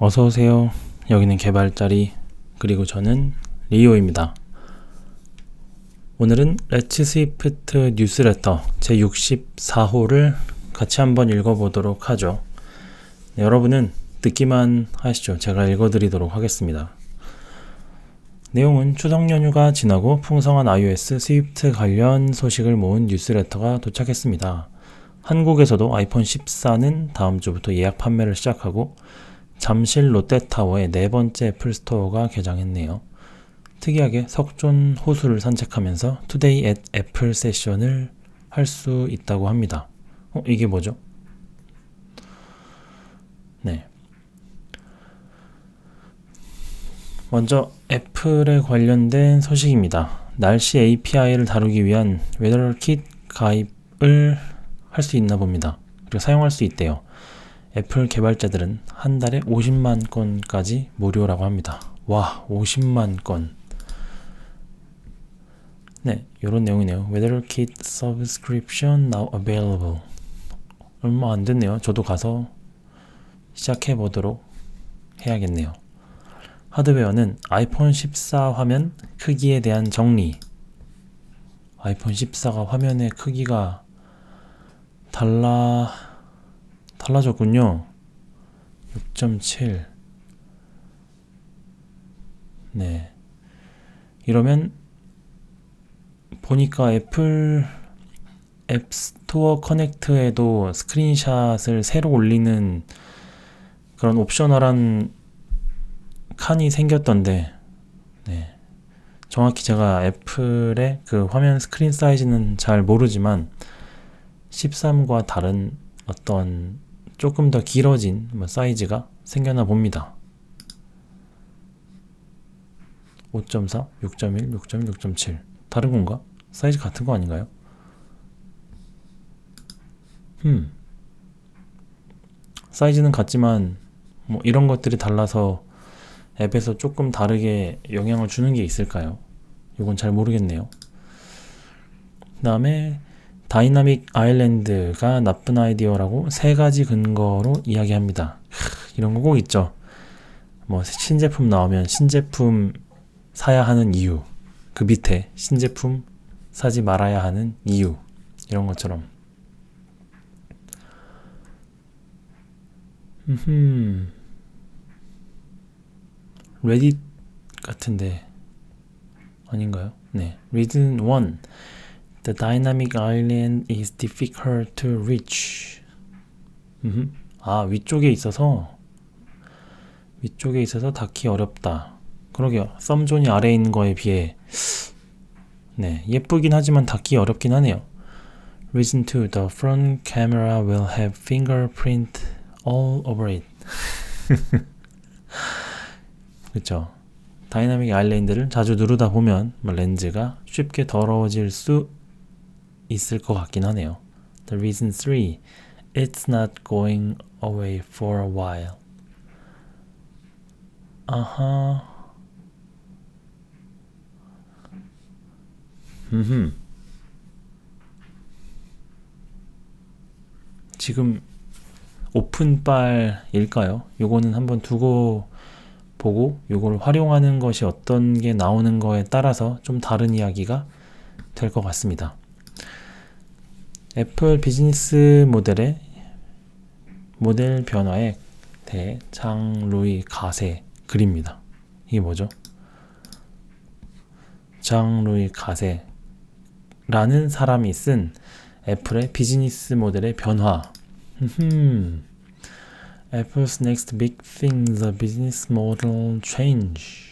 어서오세요. 여기는 개발자리, 그리고 저는 리오입니다. 오늘은 Let's Swift 뉴스레터 제64호를 같이 한번 읽어보도록 하죠. 네, 여러분은 듣기만 하시죠. 제가 읽어드리도록 하겠습니다. 내용은 추석 연휴가 지나고 풍성한 iOS 스위프트 관련 소식을 모은 뉴스레터가 도착했습니다. 한국에서도 아이폰 14는 다음 주부터 예약 판매를 시작하고 잠실 롯데타워의 네 번째 애플스토어가 개장했네요. 특이하게 석존 호수를 산책하면서 투데이 앳 애플 세션을 할 수 있다고 합니다. 이게 뭐죠? 네. 먼저 애플에 관련된 소식입니다. 날씨 API를 다루기 위한 웨더킷 가입을 할 수 있나 봅니다. 그리고 사용할 수 있대요. 애플 개발자들은 한 달에 50만 건까지 무료라고 합니다. 와, 50만 건. 네, 이런 내용이네요. 웨더킷 subscription now available. 얼마 안 됐네요. 저도 가서 시작해 보도록 해야겠네요. 하드웨어는 아이폰 14 화면 크기에 대한 정리. 아이폰 14가 화면의 크기가 달라졌군요. 6.7. 네. 이러면 보니까 애플 앱스토어 커넥트에도 스크린샷을 새로 올리는 그런 옵셔널한 칸이 생겼던데, 네. 정확히 제가 애플의 그 화면 스크린 사이즈는 잘 모르지만 13과 다른 어떤 조금 더 길어진 사이즈가 생겨나 봅니다. 5.4, 6.1, 6.1, 6.7 다른 건가? 사이즈 같은 거 아닌가요? 사이즈는 같지만 이런 것들이 달라서 앱에서 조금 다르게 영향을 주는 게 있을까요? 이건 잘 모르겠네요. 그 다음에 다이나믹 아일랜드가 나쁜 아이디어라고 세 가지 근거로 이야기합니다. 이런 거 꼭 있죠. 신제품 나오면 신제품 사야 하는 이유, 그 밑에 신제품 사지 말아야 하는 이유, 이런 것처럼. 레딧 같은데 아닌가요? 네, Reason 1. The dynamic island is difficult to reach. 위쪽에 있어서 닿기 어렵다. 그러게요. 썸존이 아래에 있는 거에 비해 네, 예쁘긴 하지만 닿기 어렵긴 하네요. Reason 2. The front camera will have fingerprint all over it. 그쵸. 다이나믹 아일랜드를 자주 누르다 보면 렌즈가 쉽게 더러워질 수 있을 것 같긴 하네요. The reason 3. It's not going away for a while. 아하. 지금 오픈빨일까요? 요거는 한번 두고 보고 요걸 활용하는 것이 어떤 게 나오는 거에 따라서 좀 다른 이야기가 될 것 같습니다. 애플 비즈니스 모델의 모델 변화에 대해 장 루이 가세 글입니다. 이게 뭐죠? 장 루이 가세라는 사람이 쓴 애플의 비즈니스 모델의 변화. Apple's next big thing, the business model change.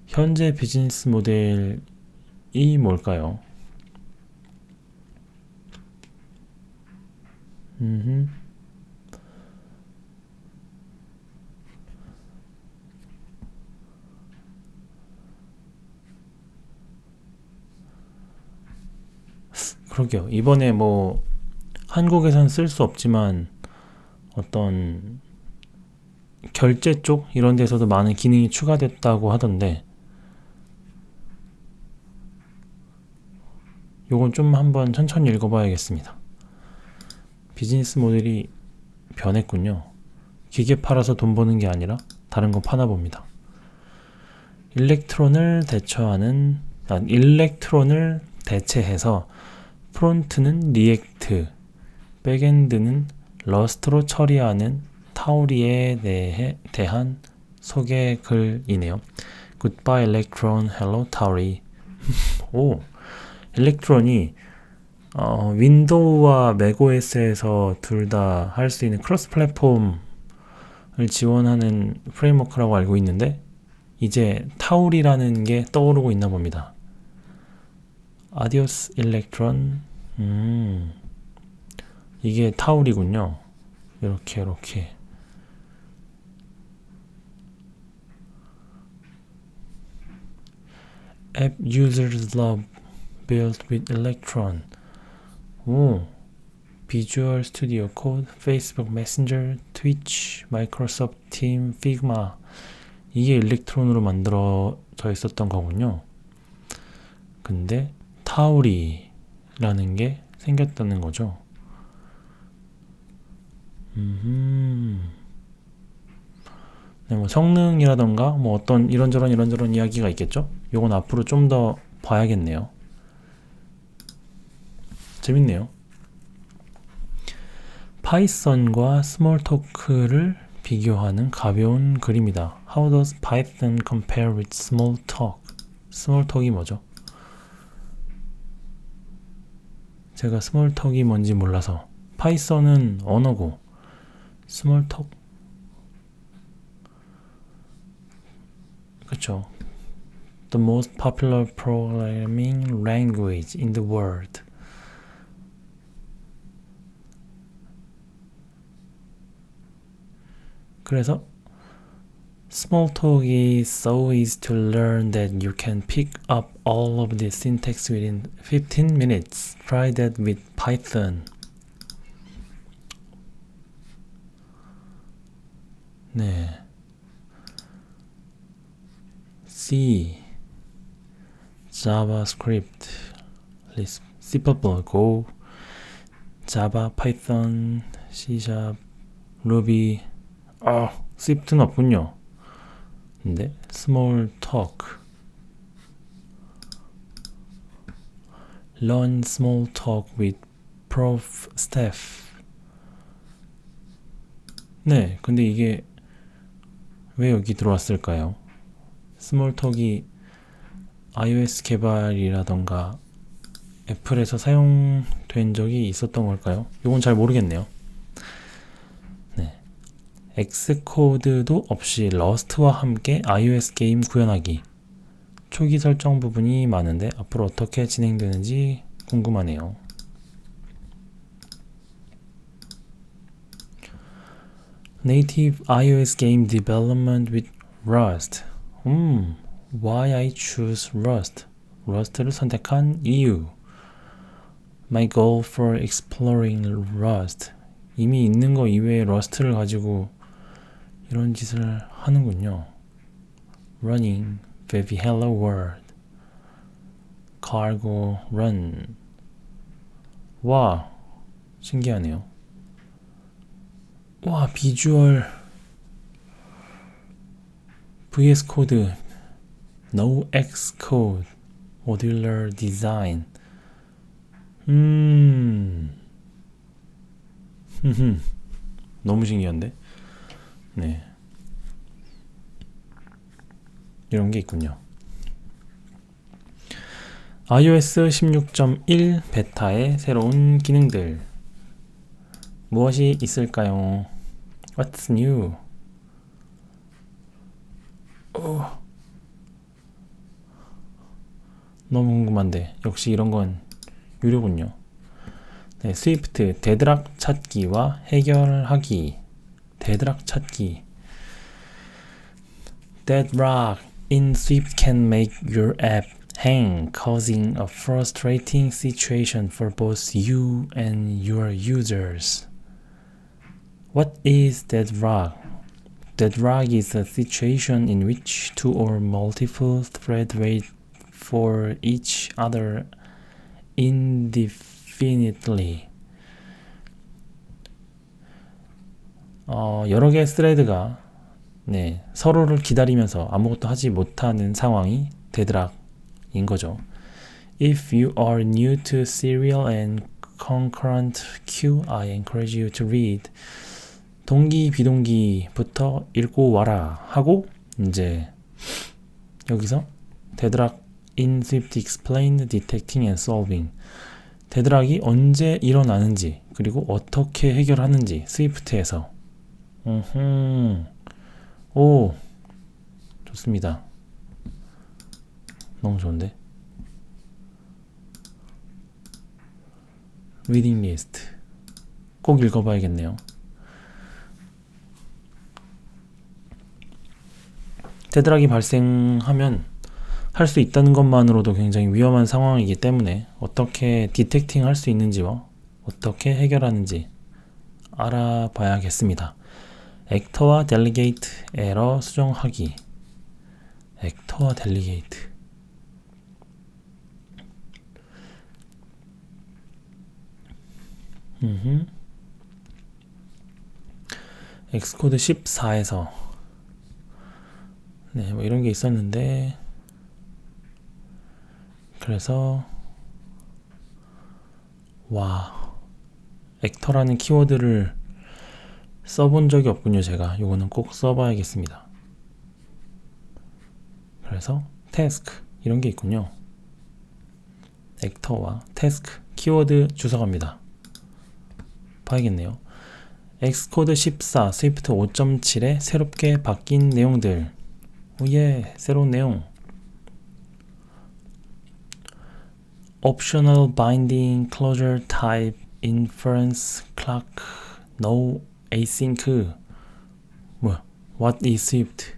현재 비즈니스 모델이 뭘까요? 그러게요. 이번에 한국에선 쓸 수 없지만 어떤 결제 쪽 이런 데서도 많은 기능이 추가됐다고 하던데 요건 좀 한번 천천히 읽어봐야겠습니다. 비즈니스 모델이 변했군요. 기계 팔아서 돈 버는 게 아니라 다른 거 파나 봅니다. 일렉트론을 대체해서 프론트는 리액트, 백엔드는 러스트로 처리하는 타우리에 대한 소개 글이네요. Goodbye Electron, Hello Tauri. 오, 일렉트론이 윈도우와 맥OS에서 둘 다 할 수 있는 크로스 플랫폼을 지원하는 프레임워크라고 알고 있는데 이제 타울이라는 게 떠오르고 있나 봅니다. 아디오스 일렉트론. 이게 타울이군요. 이렇게 App users love built with Electron. 오, 비주얼 스튜디오 코드, 페이스북 메신저, 트위치, 마이크로소프트 팀, 피그마. 이게 일렉트론으로 만들어져 있었던 거군요. 근데 타우리라는 게 생겼다는 거죠. 네, 뭐 성능이라던가 뭐 어떤 이런저런 이야기가 있겠죠? 요건 앞으로 좀 더 봐야겠네요. 재밌네요. 파이썬과 스몰토크를 비교하는 가벼운 글입니다. How does Python compare with Smalltalk? 스몰톡이 뭐죠? 제가 스몰톡이 뭔지 몰라서. 파이썬은 언어고 스몰톡? 그쵸. The most popular programming language in the world. 그래서 Smalltalk is so easy to learn that you can pick up all of the syntax within 15 minutes. Try that with Python. 네. C, JavaScript, Lisp, C++, Go, Java, Python, C#, Ruby. Swift는 없군요. 근데 Smalltalk, Learn Smalltalk with Prof. Steph. 네, 근데 이게 왜 여기 들어왔을까요? 스몰톡이 iOS 개발이라던가 애플에서 사용된 적이 있었던 걸까요? 이건 잘 모르겠네요. 네, 엑스코드도 없이 러스트와 함께 iOS 게임 구현하기. 초기 설정 부분이 많은데 앞으로 어떻게 진행되는지 궁금하네요. Native iOS game development with Rust. Why I choose Rust. Rust를 선택한 이유. My goal for exploring Rust. 이미 있는 거 이외에 러스트를 가지고 이런 짓을 하는군요. Running, baby hello world. cargo, run. 와, 신기하네요. 와, 비주얼 VS 코드, no X code, modular design. 너무 신기한데? 네. 이런 게 있군요. iOS 16.1 베타의 새로운 기능들. 무엇이 있을까요? What's new? 너무 궁금한데 역시 이런 건 유료군요. 네, 스위프트 데드락 찾기와 해결하기. 데드락 찾기. Deadlock in Swift can make your app hang, causing a frustrating situation for both you and your users. What is deadlock? Deadlock is a situation in which two or multiple threads wait for each other indefinitely. 여러 개의 스레드가 서로를 기다리면서 아무것도 하지 못하는 상황이 데드락인 거죠. If you are new to serial and concurrent queue, I encourage you to read. 동기, 비동기부터 읽고 와라 하고 이제 여기서 데드락 in Swift explained detecting and solving. 데드락이 언제 일어나는지 그리고 어떻게 해결하는지 스위프트에서 오 좋습니다. 너무 좋은데. 리딩 리스트 꼭 읽어봐야겠네요. 데드락이 발생하면 할 수 있다는 것만으로도 굉장히 위험한 상황이기 때문에 어떻게 디텍팅 할 수 있는지와 어떻게 해결하는지 알아봐야겠습니다. 액터와 델리게이트 에러 수정하기. 액터와 델리게이트 엑스코드 14에서 뭐 이런 게 있었는데 그래서 액터라는 키워드를 써본 적이 없군요. 제가 요거는 꼭 써봐야겠습니다. 그래서 태스크 이런 게 있군요. 액터와 태스크 키워드 주석합니다. 봐야겠네요. 엑스코드 14 스위프트 5.7에 새롭게 바뀐 내용들. 오예, 새로운 내용. Optional binding closure type inference clock no async. What is Swift?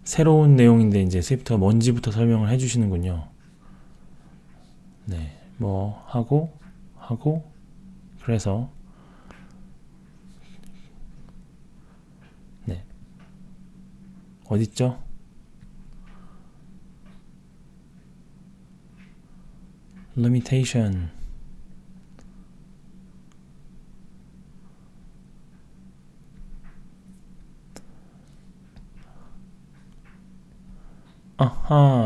새로운 내용인데 이제 스위프트가 뭔지부터 설명을 해주시는군요. 뭐 하고 그래서 어딨죠? limitation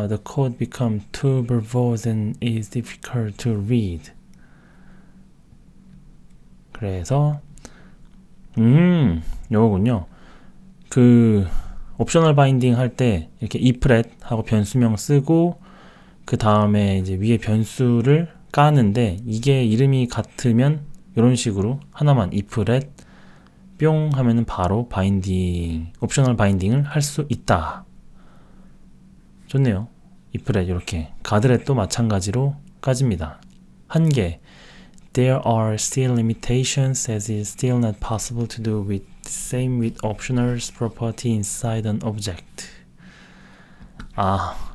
the code becomes too verbose and is difficult to read. 그래서 요거군요. 그 옵셔널 바인딩 할 때 이렇게 ifret 하고 변수명 쓰고 그 다음에 이제 위에 변수를 까는데 이게 이름이 같으면 이런 식으로 하나만 ifret 뿅 하면은 바로 바인딩 옵셔널 바인딩을 할 수 있다. 좋네요. ifret 이렇게 가드렛도 마찬가지로 까집니다. 한계 There are still limitations as it is still not possible to do with same with optionals property inside an object.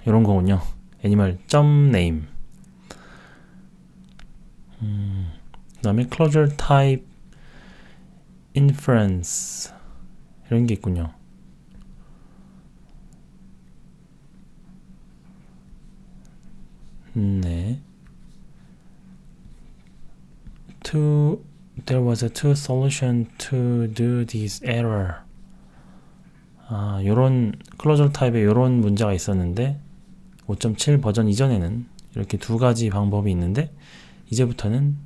이런 거군요. 애니멀 .name. 그 다음에 closure type inference 이런 게 있군요. There was a two solution to do this error. 요런 클로저 타입에 요런 문제가 있었는데 5.7 버전 이전에는 이렇게 두 가지 방법이 있는데 이제부터는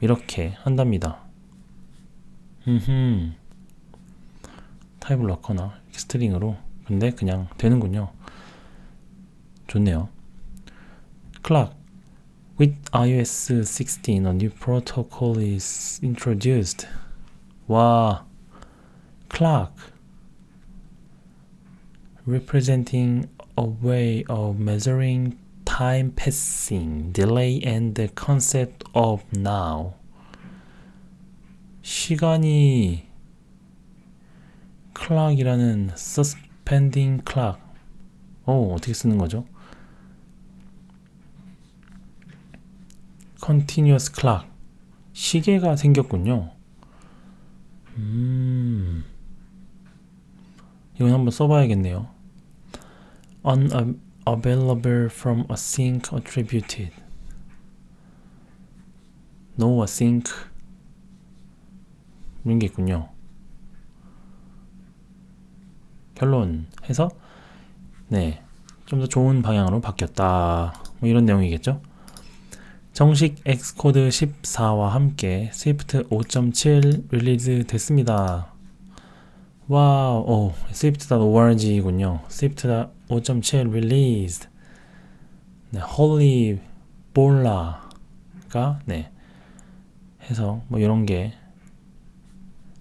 이렇게 한답니다. 타입을 넣거나 스트링으로 근데 그냥 되는군요. 좋네요. clock With iOS 16, a new protocol is introduced. clock representing a way of measuring time passing, delay, and the concept of now. 시간이 clock이라는 suspending clock. 어떻게 쓰는 거죠? continuous clock. 시계가 생겼군요. 이건 한번 써봐야겠네요. Unavailable from async attributed. No async. 이런 게 있군요. 결론 해서 네, 좀 더 좋은 방향으로 바뀌었다. 뭐 이런 내용이겠죠. 정식 엑스코드 14와 함께 스위프트 5.7 릴리즈 됐습니다. 와우, swift.org군요. swift 5.7 released. 네, holy borla가 네, 해서 뭐 이런 게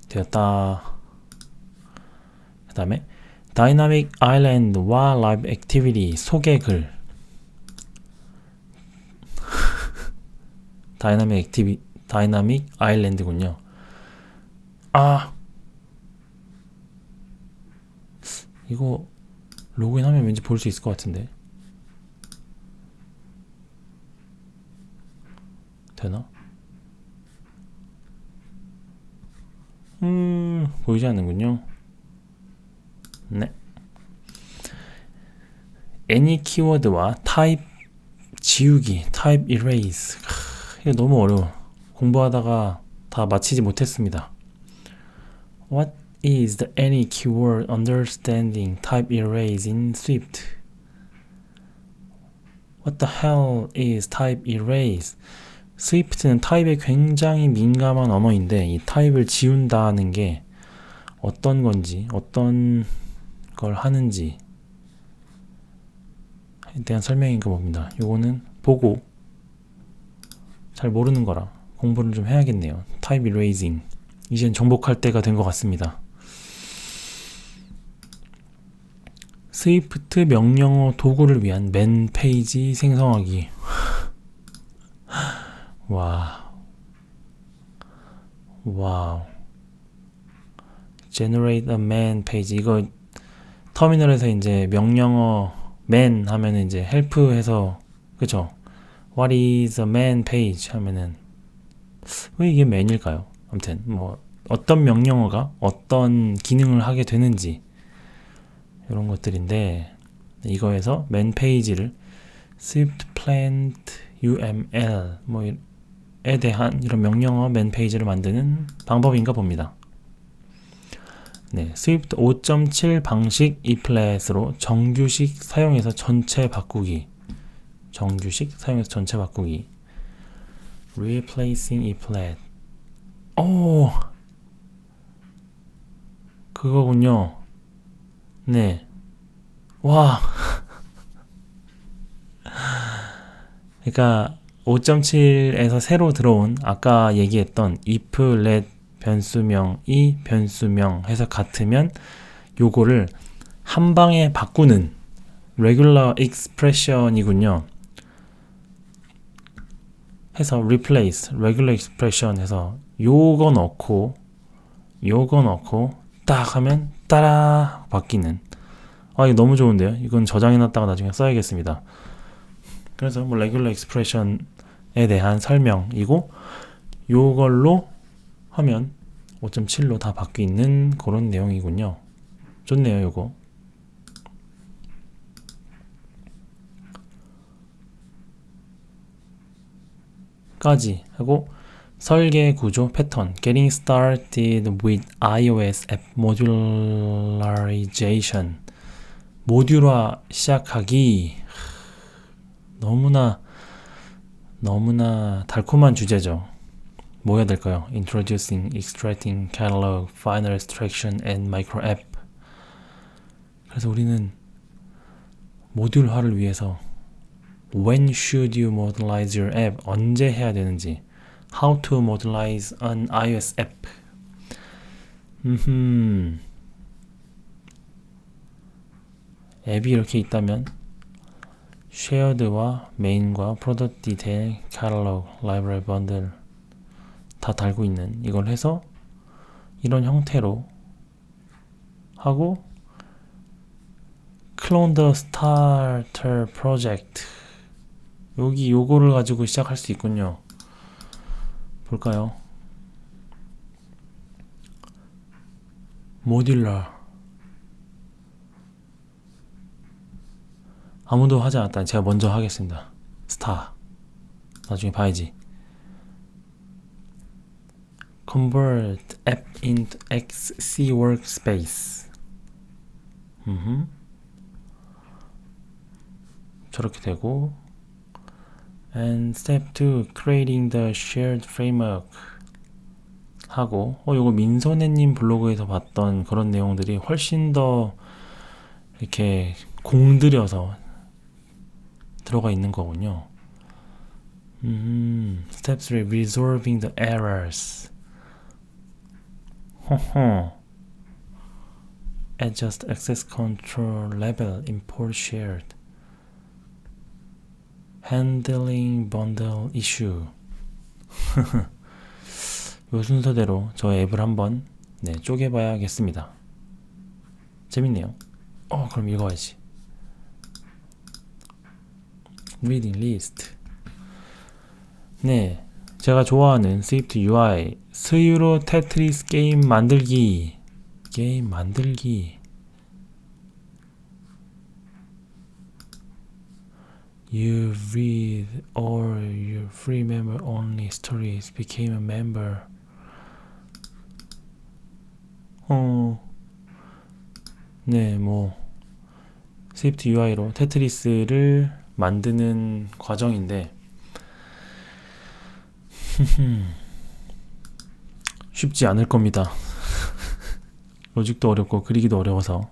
되었다. 그 다음에 Dynamic Island와 Live Activity 소개글. Dynamic Island군요. 아, 이거 로그인하면 왠지 볼 수 있을 것 같은데. 되나? 보이지 않는군요. 네. any 키워드와 type 지우기, type erase. 이거 너무 어려워. 공부하다가 다 마치지 못했습니다. What is the any keyword understanding type erase in Swift? What the hell is type erase? 스위프트는 타입에 굉장히 민감한 언어인데 이 타입을 지운다는 게 어떤 건지, 어떤 걸 하는지 에 대한 설명인가 봅니다. 요거는 보고 잘 모르는 거라 공부를 좀 해야겠네요. 타입 이레이징. 이젠 정복할 때가 된 것 같습니다. 스위프트 명령어 도구를 위한 맨 페이지 생성하기. 와우. Generate a man page. 이거 터미널에서 이제 명령어 man 하면은 이제 help 해서 그쵸? What is a man page 하면은 왜 이게 man일까요? 아무튼 뭐 어떤 명령어가 어떤 기능을 하게 되는지 이런 것들인데 이거에서 man page를 swift plant uml 뭐에 대한 이런 명령어 man page를 만드는 방법인가 봅니다. 네, 스위프트 5.7 방식 e플랫으로 정규식 사용해서 전체 바꾸기. 정규식 사용해서 전체 바꾸기. replacing e플랫. 오, 그거군요. 네. 와. 그러니까 5.7에서 새로 들어온 아까 얘기했던 if, let 변수명이 변수명 해서 같으면 요거를 한 방에 바꾸는 regular expression이군요. 해서 replace, regular expression 해서 요거 넣고 딱 하면 따라 바뀌는. 아, 이거 너무 좋은데요? 이건 저장해놨다가 나중에 써야겠습니다. 그래서 뭐 regular expression에 대한 설명이고 요걸로 하면 5.7로 다 바뀌는 그런 내용이군요. 좋네요, 요거. 까지 하고 설계 구조 패턴 Getting started with iOS app modularization 모듈화 시작하기. 너무나 달콤한 주제죠. 뭐 해야 될까요? Introducing, extracting, catalog, final extraction, and micro app. 그래서 우리는 모듈화를 위해서 When should you modularize your app? 언제 해야 되는지. How to modularize an iOS app. 앱이 이렇게 있다면 shared와 main과 product detail, catalog, library bundle 다 달고 있는 이걸 해서 이런 형태로 하고 clone the starter project 여기 요거를 가지고 시작할 수 있군요. 볼까요? 모듈러 아무도 하지 않았다. 제가 먼저 하겠습니다. 스타 나중에 봐야지. convert app into XC workspace. 저렇게 되고, and step 2 creating the shared framework 하고, 요거 민소네님 블로그에서 봤던 그런 내용들이 훨씬 더 이렇게 공들여서 들어가 있는 거군요. Step 3 resolving the errors. Adjust access control level, import shared. Handling bundle issue. 요 순서대로 저 앱을 한번 쪼개봐야겠습니다. 재밌네요. 그럼 읽어야지. Reading list. 네, 제가 좋아하는 Swift UI 스유로 테트리스 게임 만들기. You read all your free member only stories became a member. 네, 스위프트 UI로 테트리스를 만드는 과정인데 쉽지 않을 겁니다. 로직도 어렵고 그리기도 어려워서.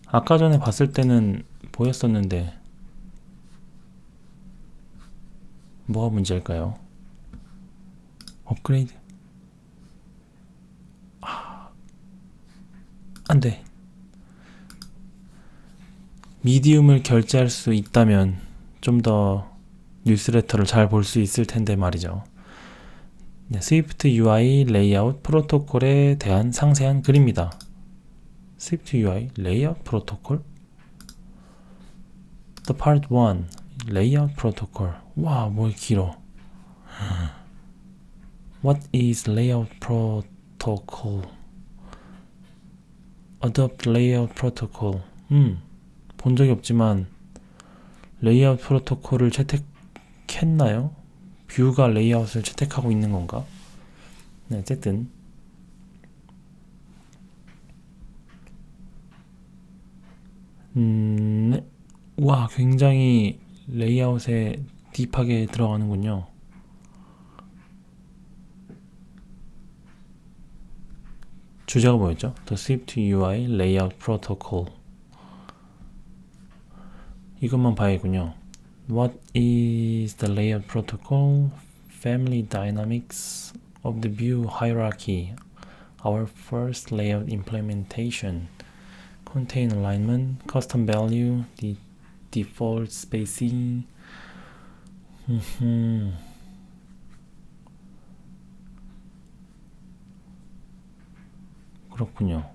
아까 전에 봤을 때는 보였었는데 뭐가 문제일까요? 업그레이드? 안돼. 미디움을 결제할 수 있다면 좀 더 뉴스레터를 잘 볼 수 있을 텐데 말이죠. 네, 스위프트 UI 레이아웃 프로토콜에 대한 상세한 글입니다. 스위프트 UI 레이아웃 프로토콜? The Part 1 레이아웃 프로토콜. 와, 뭘 길어. What is layout protocol? Adopt layout protocol. 본 적이 없지만 레이아웃 프로토콜을 채택했나요? 뷰가 레이아웃을 채택하고 있는 건가? 네, 어쨌든 네. 와, 굉장히 레이아웃에 딥하게 들어가는군요. 주제가 뭐였죠? The Swift UI Layout Protocol. 이것만 봐야겠군요. What is the layout protocol? Family dynamics of the view hierarchy. Our first layout implementation. Contain alignment, custom value, the default spacing. 그렇군요.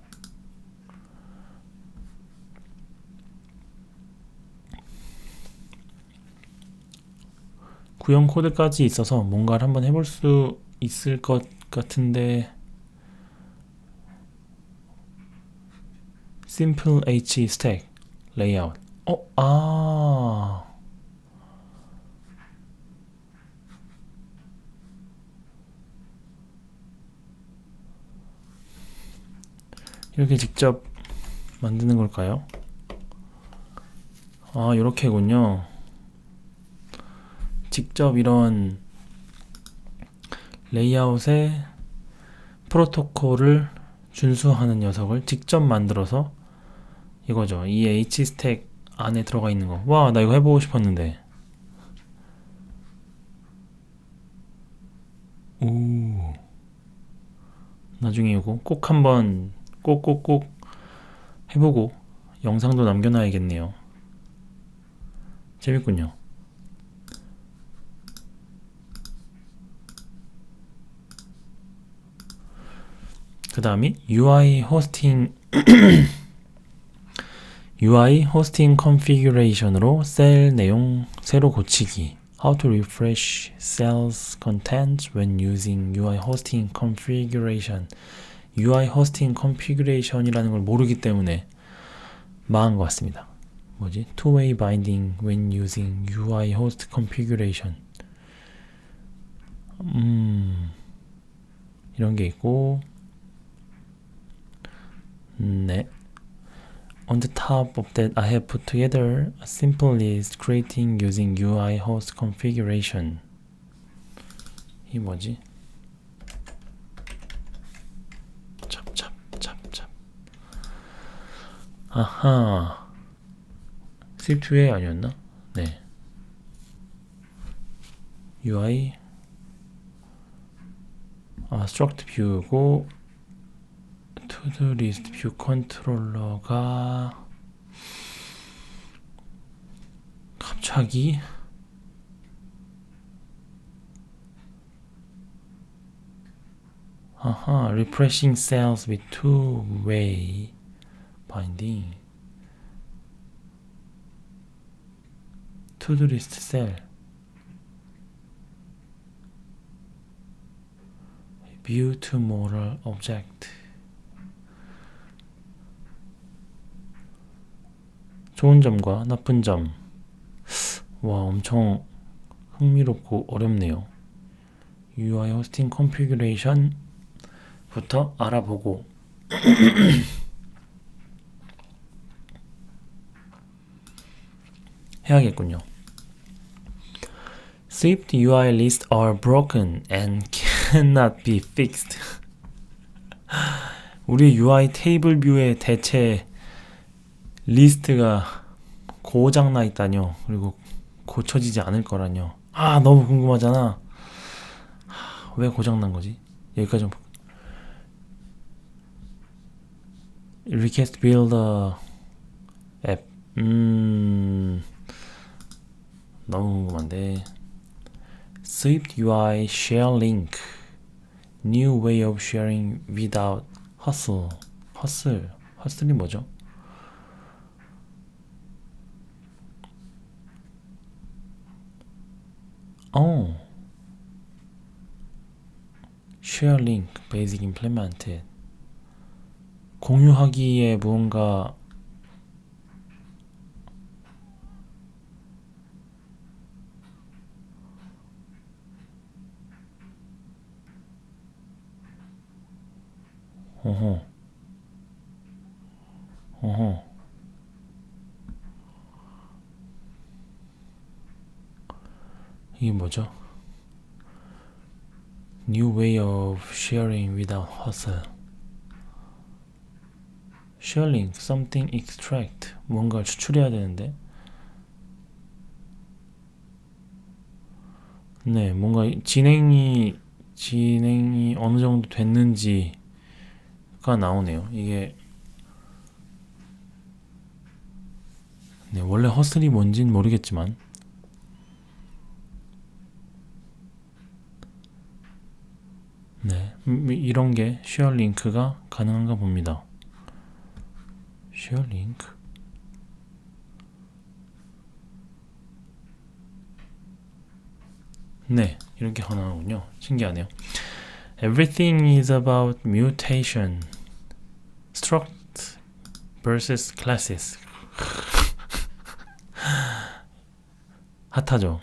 구형 코드까지 있어서 뭔가를 한번 해볼 수 있을 것 같은데 Simple H Stack Layout. 이렇게 직접 만드는 걸까요? 이렇게군요. 직접 이런 레이아웃의 프로토콜을 준수하는 녀석을 직접 만들어서 이거죠. 이 H스택 안에 들어가 있는 거. 와, 나 이거 해보고 싶었는데. 오. 나중에 이거 꼭 한번 꼭 해보고 영상도 남겨놔야겠네요. 재밌군요. 그 다음이 UI 호스팅 UI 호스팅 컨피규레이션으로 셀 내용 새로 고치기. How to refresh cells content when using UI hosting configuration. UI 호스팅 컨피규레이션이라는 걸 모르기 때문에 망한 것 같습니다. 뭐지? Two-way binding when using UI host configuration. 이런 게 있고, 네. On the top of that, I have put together a simple list creating using UI host configuration. 이 뭐지? 찹. 아하. 스위프트웨어 아니었나? 네. UI struct view고 to-do list view 컨트롤러가 갑자기 refreshing cells with two-way binding to-do list cell view to modal object 좋은 점과 나쁜 점. 와, 엄청 흥미롭고 어렵네요. UI 호스팅 컨피규레이션부터 알아보고 해야겠군요. Swift UI lists are broken and cannot be fixed. 우리 UI 테이블 뷰의 대체 리스트가 고장나 있다뇨. 그리고 고쳐지지 않을 거라뇨. 너무 궁금하잖아. 왜 고장난 거지? 여기까지 좀 Request Builder 앱. 너무 궁금한데. Swift UI Share Link New way of sharing without hustle. hustle이 뭐죠? Share link basic implemented. 공유하기에 무언가 이게 뭐죠? New way of sharing without hustle. Sharing something extract. 뭔가를 추출해야 되는데. 네, 뭔가 진행이 어느 정도 됐는지가 나오네요. 이게 네, 원래 허슬이 뭔진 모르겠지만 네, 이런 게 쉐어 링크가 가능한가 봅니다. 쉐어 링크. 네, 이렇게 가능하군요. 신기하네요. Everything is about mutation. Struct versus classes. 핫하죠.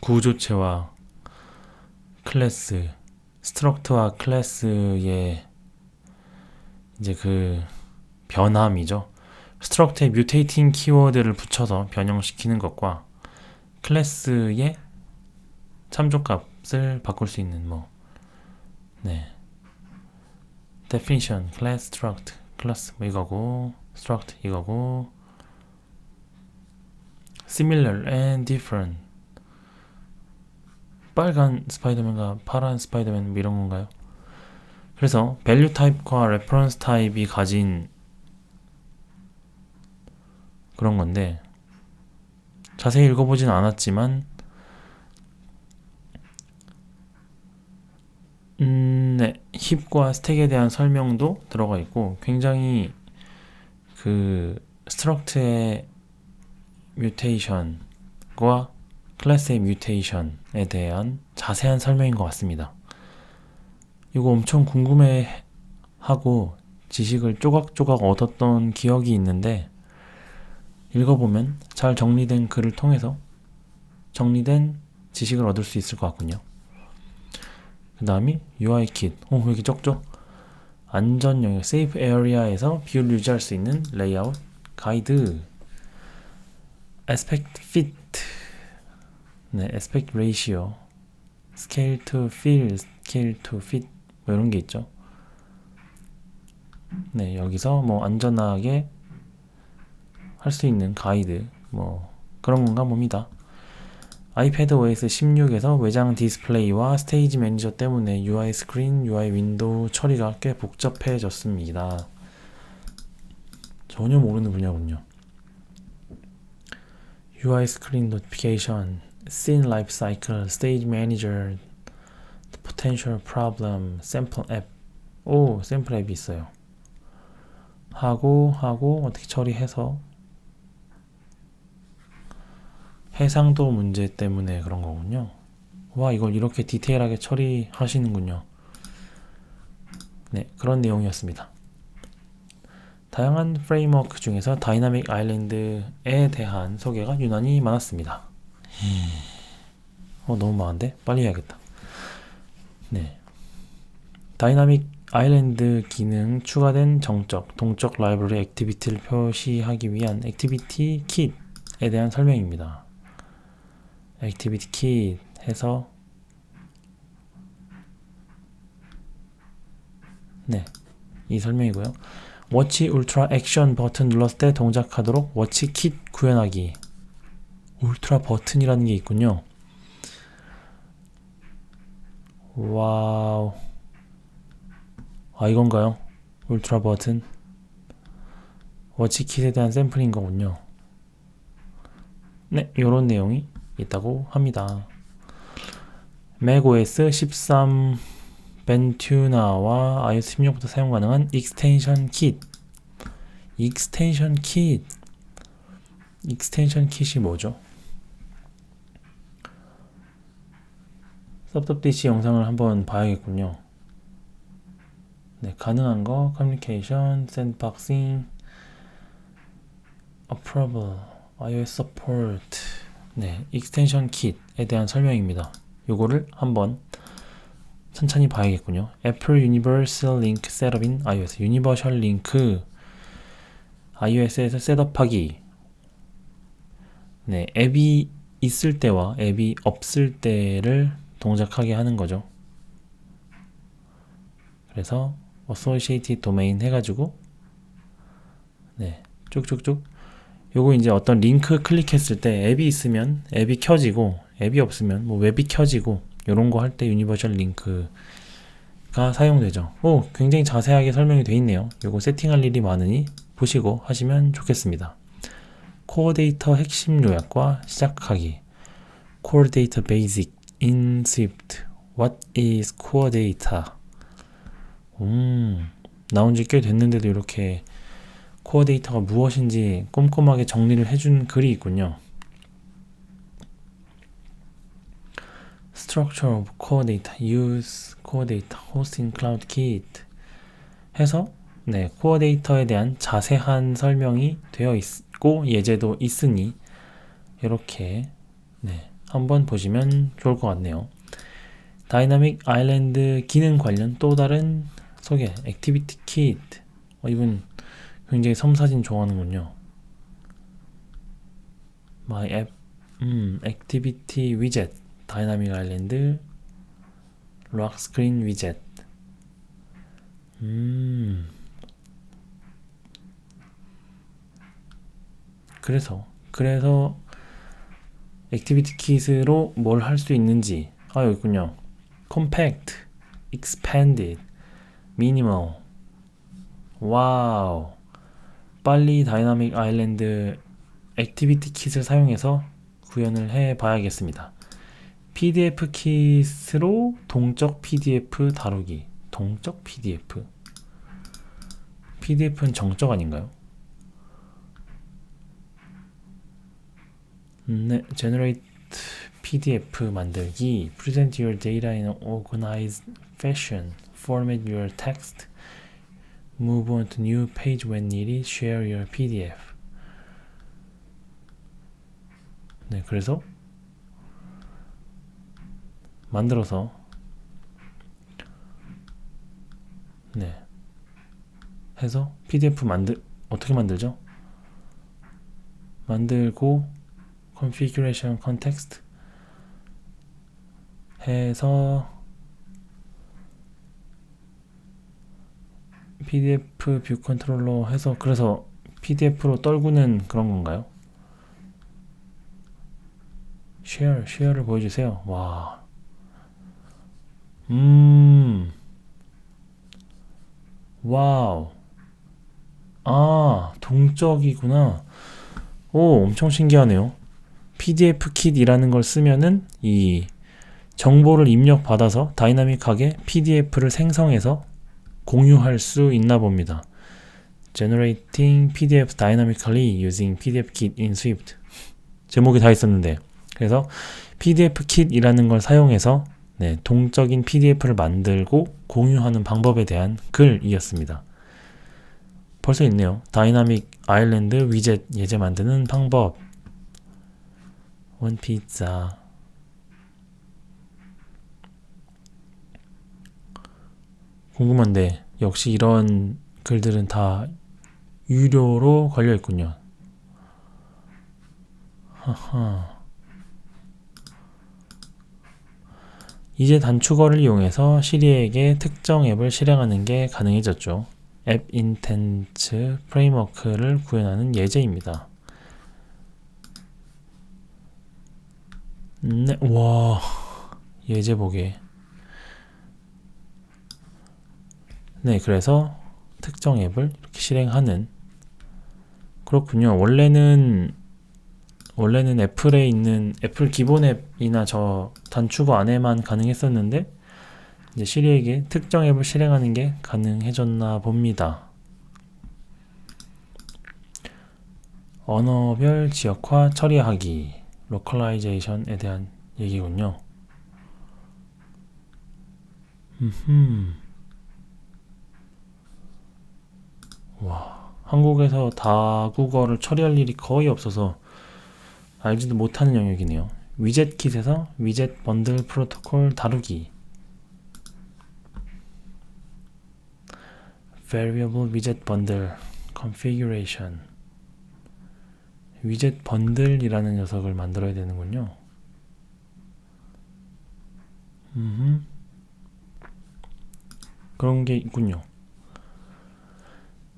구조체와 클래스, 스트럭트와 클래스의 이제 그 변함이죠. 스트럭트에 뮤테이팅 키워드를 붙여서 변형시키는 것과 클래스의 참조값을 바꿀 수 있는 네. definition, class, struct, class 이거고, struct 이거고, similar and different. 빨간 스파이더맨과 파란 스파이더맨 이런 건가요? 그래서 value 타입과 reference 타입이 가진 그런 건데 자세히 읽어보진 않았지만 네, 힙과 스택에 대한 설명도 들어가 있고 굉장히 그 스트럭트의 뮤테이션과 클래스의 뮤테이션에 대한 자세한 설명인 것 같습니다. 이거 엄청 궁금해하고 지식을 조각조각 얻었던 기억이 있는데 읽어보면 잘 정리된 글을 통해서 정리된 지식을 얻을 수 있을 것 같군요. 그 다음이 UI kit. 왜 이렇게 적죠? 안전 영역, safe area에서 비율을 유지할 수 있는 레이아웃 가이드. aspect fit. 네, aspect ratio. scale to fill, scale to fit. 뭐 이런 게 있죠. 네, 여기서 뭐 안전하게 할 수 있는 가이드. 뭐 그런 건가 봅니다. 아이패드 OS 16에서 외장 디스플레이와 스테이지 매니저 때문에 UI 스크린, UI 윈도우 처리가 꽤 복잡해졌습니다. 전혀 모르는 분야군요. UI 스크린 노티피케이션, Scene Life Cycle, Stage Manager, Potential Problem, 샘플 앱. 샘플 앱이 있어요. 하고 어떻게 처리해서 해상도 문제 때문에 그런 거군요. 와, 이걸 이렇게 디테일하게 처리하시는군요. 네, 그런 내용이었습니다. 다양한 프레임워크 중에서 다이나믹 아일랜드에 대한 소개가 유난히 많았습니다. 너무 많은데? 빨리 해야겠다. 네. 다이나믹 아일랜드 기능 추가된 정적, 동적 라이브러리 액티비티를 표시하기 위한 액티비티 킷에 대한 설명입니다. 액티비티 킷 해서 네, 이 설명이고요. 워치 울트라 액션 버튼 눌렀을 때 동작하도록 워치 킷 구현하기. 울트라 버튼이라는 게 있군요. 와우. 이건가요? 울트라 버튼. 워치 킷에 대한 샘플인 거군요. 네, 요런 내용이 있다고 합니다. macOS 13 벤튜나와 iOS 16부터 사용 가능한 익스텐션 킷. 익스텐션 킷이 뭐죠? 섭섭디시 영상을 한번 봐야겠군요. 네, 가능한 거 커뮤니케이션, 샌드박싱, approval, iOS support. 네, 익스텐션 킷에 대한 설명입니다. 요거를 한번 천천히 봐야겠군요. 애플 유니버설 링크 셋업인 iOS. 유니버설 링크 iOS에서 셋업하기. 네, 앱이 있을 때와 앱이 없을 때를 동작하게 하는 거죠. 그래서 associated domain 해가지고 네, 쭉쭉쭉. 요거 이제 어떤 링크 클릭했을 때 앱이 있으면 앱이 켜지고 앱이 없으면 뭐 웹이 켜지고 요런 거 할 때 유니버설 링크가 사용되죠. 굉장히 자세하게 설명이 되어 있네요. 요거 세팅할 일이 많으니 보시고 하시면 좋겠습니다. 코어 데이터 핵심 요약과 시작하기. Core Data Basic in Swift. What is Core Data? 나온 지 꽤 됐는데도 이렇게 코어 데이터가 무엇인지 꼼꼼하게 정리를 해준 글이 있군요. Structure of Core Data, Use Core Data, Hosting Cloud Kit 해서 네, 코어 데이터에 대한 자세한 설명이 되어 있고 예제도 있으니 이렇게 네, 한번 보시면 좋을 것 같네요. 다이나믹 아일랜드 기능 관련 또 다른 소개, 액티비티 킷. 이분 굉장히 섬사진 좋아하는군요. My App, 액티비티 위젯, 다이나믹 아일랜드, 락 스크린 위젯. 그래서 액티비티 킷으로 뭘 할 수 있는지. 여기 있군요. Compact, Expanded, Minimal. 와우. 빨리 다이나믹 아일랜드 액티비티 킷을 사용해서 구현을 해 봐야겠습니다. PDF 킷으로 동적 PDF 다루기. 동적 PDF? PDF는 정적 아닌가요? 네, Generate PDF 만들기. Present your data in an organized fashion. Format your text. Move on to new page when needed. Share your PDF. 네, 그래서 만들어서 네. 해서 PDF 어떻게 만들죠? 만들고 configuration context 해서 PDF 뷰 컨트롤러 해서 그래서 PDF로 떨구는 그런 건가요? 쉐어를 보여주세요. 와. 와우. 아, 동적이구나. 오, 엄청 신기하네요. PDF 킷이라는 걸 쓰면은 이 정보를 입력받아서 다이나믹하게 PDF를 생성해서 공유할 수 있나 봅니다. Generating PDF dynamically using PDF kit in Swift. 제목이 다 있었는데. 그래서 PDF 킷이라는 걸 사용해서 네, 동적인 PDF를 만들고 공유하는 방법에 대한 글이었습니다. 벌써 있네요. 다이나믹 아일랜드 위젯 예제 만드는 방법. 원피자. 궁금한데 역시 이런 글들은 다 유료로 걸려있군요. 하하. 이제 단축어를 이용해서 시리에게 특정 앱을 실행하는 게 가능해졌죠. 앱 인텐트 프레임워크를 구현하는 예제입니다. 네, 와, 예제 보게. 네, 그래서 특정 앱을 이렇게 실행하는. 그렇군요. 원래는 애플에 있는 애플 기본 앱이나 저 단축어 안에만 가능했었는데 이제 시리에게 특정 앱을 실행하는 게 가능해졌나 봅니다. 언어별 지역화 처리하기, 로컬라이제이션에 대한 얘기군요. 와, 한국에서 다국어를 처리할 일이 거의 없어서 알지도 못하는 영역이네요. 위젯 킷에서 위젯 번들 프로토콜 다루기. Variable widget bundle configuration. 위젯 번들이라는 녀석을 만들어야 되는군요. 그런 게 있군요.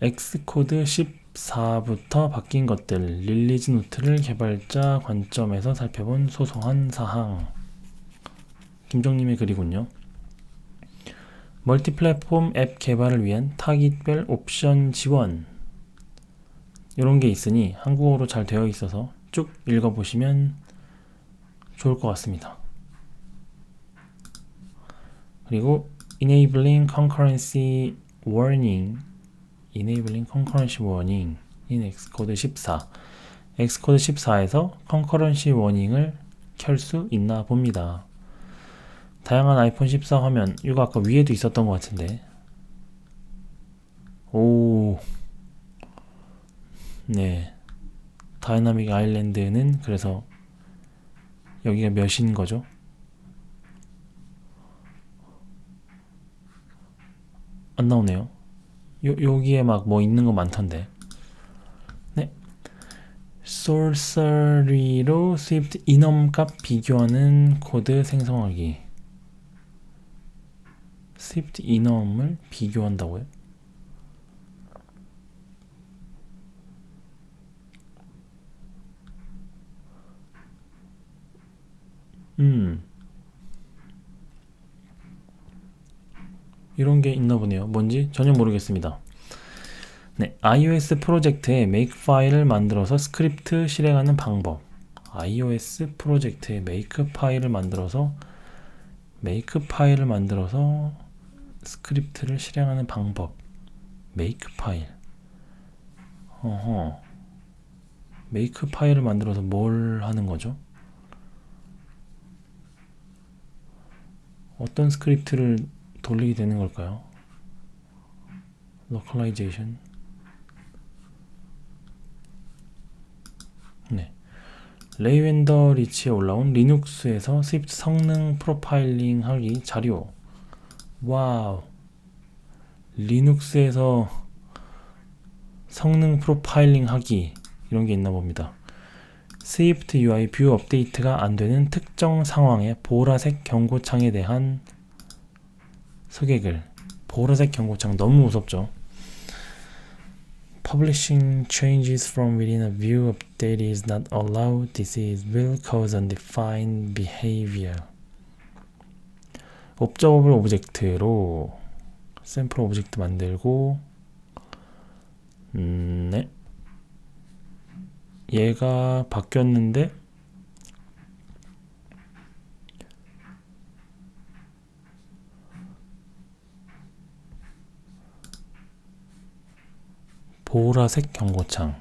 엑스코드 14부터 바뀐 것들, 릴리즈 노트를 개발자 관점에서 살펴본 소소한 사항. 김정님의 글이군요. 멀티플랫폼 앱 개발을 위한 타깃별 옵션 지원. 이런 게 있으니 한국어로 잘 되어 있어서 쭉 읽어보시면 좋을 것 같습니다. 그리고 Enabling Concurrency Warning in Xcode 14. Xcode 14에서 Concurrency Warning을 켤 수 있나 봅니다. 다양한 아이폰 14 화면, 이거 아까 위에도 있었던 것 같은데. 오, 네. 다이나믹 아일랜드는 그래서 여기가 몇인 거죠? 안 나오네요. 여기에 막 뭐 있는 거 많던데. 네. sorcery로 swift enum 값 비교하는 코드 생성하기. swift enum을 비교한다고요? 이런 게 있나 보네요. 뭔지 전혀 모르겠습니다. 네, iOS 프로젝트에 make 파일을 만들어서 스크립트 실행하는 방법. iOS 프로젝트에 make 파일을 만들어서 스크립트를 실행하는 방법. make 파일. make 파일을 만들어서 뭘 하는 거죠? 어떤 스크립트를 돌리게 되는 걸까요? localization. 네. 레이웬더 리치에 올라온 리눅스에서 스위프트 성능 프로파일링 하기 자료. 와우. 리눅스에서 성능 프로파일링 하기 이런 게 있나 봅니다. 스위프트 UI 뷰 업데이트가 안 되는 특정 상황의 보라색 경고창에 대한 소개글. 보라색 경고창 너무 무섭죠. Publishing changes from within a view update is not allowed. This will cause undefined behavior. 옵저버블 오브젝트로 샘플 오브젝트 만들고 네. 얘가 바뀌었는데 보라색 경고창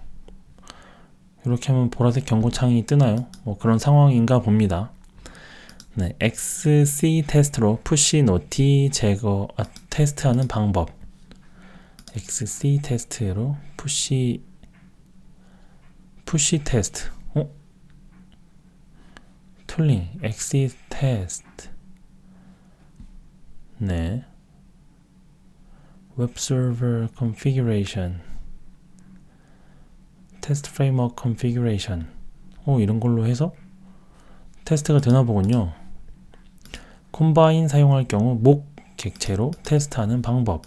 이렇게 하면 보라색 경고창이 뜨나요? 뭐 그런 상황인가 봅니다. 네, XC 테스트로 푸시 노티 제거 테스트하는 방법. XC 테스트로 푸시 테스트. 툴링 XC 테스트. 네. 웹 서버 컨피규레이션. 테스트 프레임워크 컨피규레이션. 이런 걸로 해서 테스트가 되나 보군요. 콤바인 사용할 경우 목 객체로 테스트하는 방법.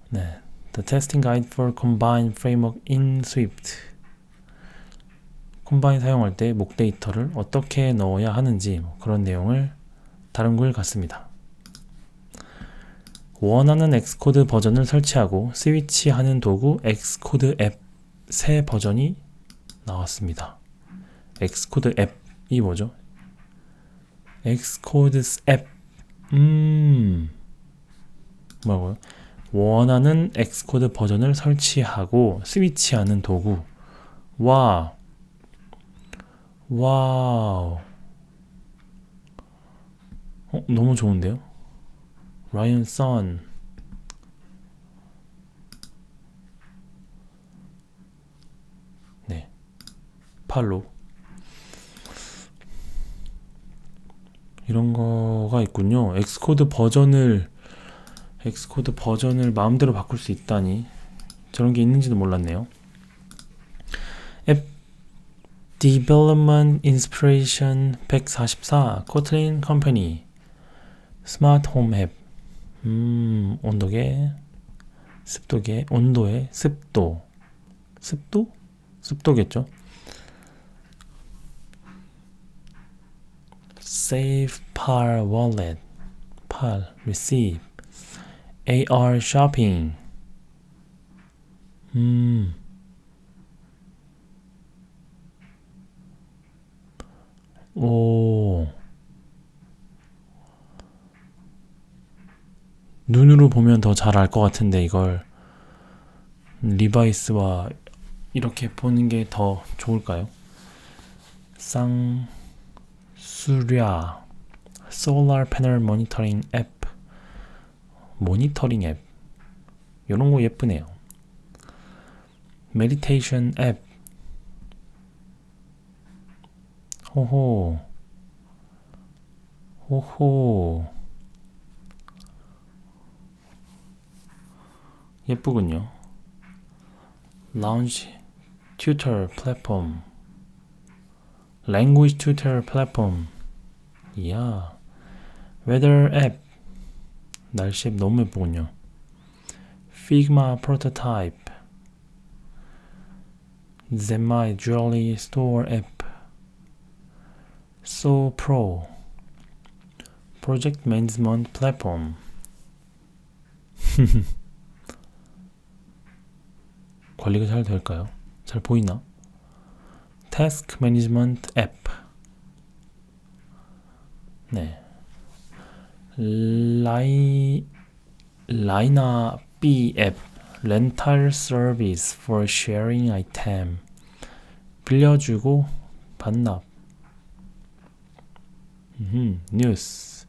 네. The testing guide for combine framework in Swift. 콤바인 사용할 때 목 데이터를 어떻게 넣어야 하는지 그런 내용을 다룬 것 같습니다. 원하는 엑스코드 버전을 설치하고 스위치하는 도구 엑스코드 앱 새 버전이 나왔습니다. 엑스코드 앱이 뭐죠? 엑스코드 앱 뭐라고요? 원하는 엑스코드 버전을 설치하고 스위치하는 도구. 와우. 너무 좋은데요? 라이언 선. 네. 팔로. 이런 거가 있군요. 엑스코드 버전을 마음대로 바꿀 수 있다니. 저런 게 있는지도 몰랐네요. 앱 Development Inspiration 144 코틀린 컴퍼니 스마트 홈 앱. 온도계, 습도계, 온도의 습도. 습도겠죠. Save PAL Wallet, PAL Receive, AR Shopping. 오. 눈으로 보면 더 잘 알 것 같은데 이걸 리바이스와 이렇게 보는 게 더 좋을까요? 쌍수랴 솔라 패널 모니터링 앱. 모니터링 앱. 이런 거 예쁘네요. 메디테이션 앱. 호호. 예쁘군요. 라운지 튜터 플랫폼. 랭귀지 튜터 플랫폼. 이야. 웨더 앱. 날씨 앱 너무 예쁘군요. 피그마 프로토타입. 젠마이 주얼리 스토어 앱. So Pro. 프로젝트 매니지먼트 플랫폼. 관리가 잘 될까요? 잘 보이나? 태스크 매니지먼트 앱. 네. 라이나 B 앱. 렌탈 서비스 for sharing item. 빌려주고 반납. 뉴스.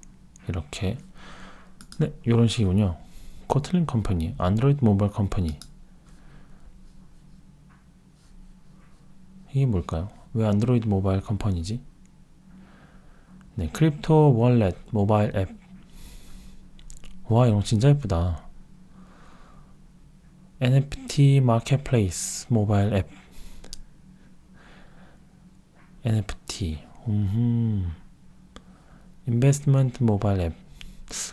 이렇게. 네, 이런 식이군요. 코틀린 컴퍼니, 안드로이드 모바일 컴퍼니. 이게 뭘까요? 왜 안드로이드 모바일 컴퍼니지? 네, 크립토 월렛 모바일 앱. 와, 이런 거 진짜 예쁘다. NFT 마켓플레이스 모바일 앱. NFT. 인베스트먼트 모바일 앱.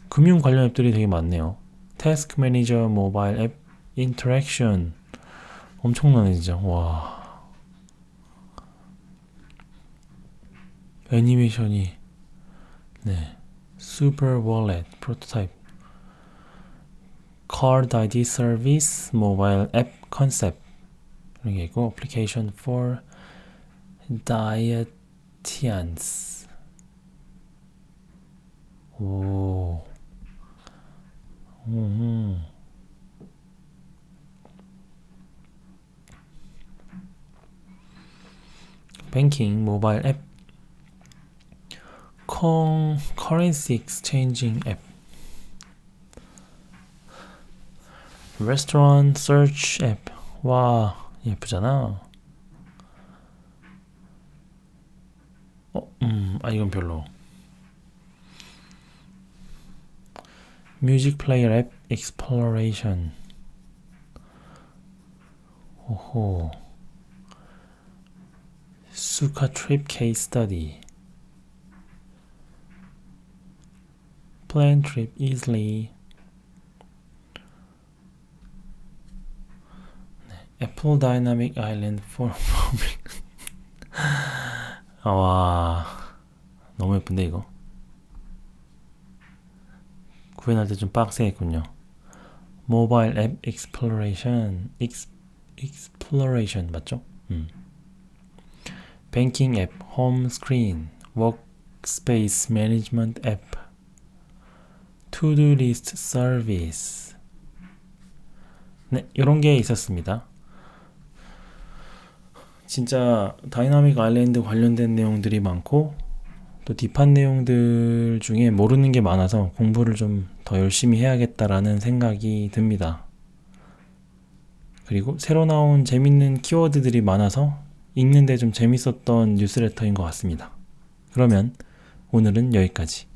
금융 관련 앱들이 되게 많네요. 태스크 매니저 모바일 앱. 인터랙션. 엄청나네 진짜. 와. 애니메이션이 네. 슈퍼 월렛 프로토타입. 카드 아이디 서비스 모바일 앱 컨셉. 이런 게 있고 application for dietitians. 오. 뱅킹 모바일 앱. 커런시 익스체인징 앱. 레스토랑 서치 앱. 와, 예쁘잖아. 이건 별로. 뮤직 플레이어 앱 익스플로레이션. 오호. 수카 트립 케이스 스터디. Plan trip easily. 애플 다이나믹 아일랜드 for 와, 너무 예쁜데 이거. 구현할 때 좀 빡세겠군요. 모바일 앱 익스플로레이션. 익스플로레이션 맞죠? 뱅킹 앱 홈 스크린. 워크스페이스 매니지먼트 앱. 투두 리스트 서비스. 네, 이런 게 있었습니다. 진짜 다이나믹 아일랜드 관련된 내용들이 많고 또 딥한 내용들 중에 모르는 게 많아서 공부를 좀 더 열심히 해야겠다라는 생각이 듭니다. 그리고 새로 나온 재밌는 키워드들이 많아서 읽는데 좀 재밌었던 뉴스레터인 것 같습니다. 그러면 오늘은 여기까지.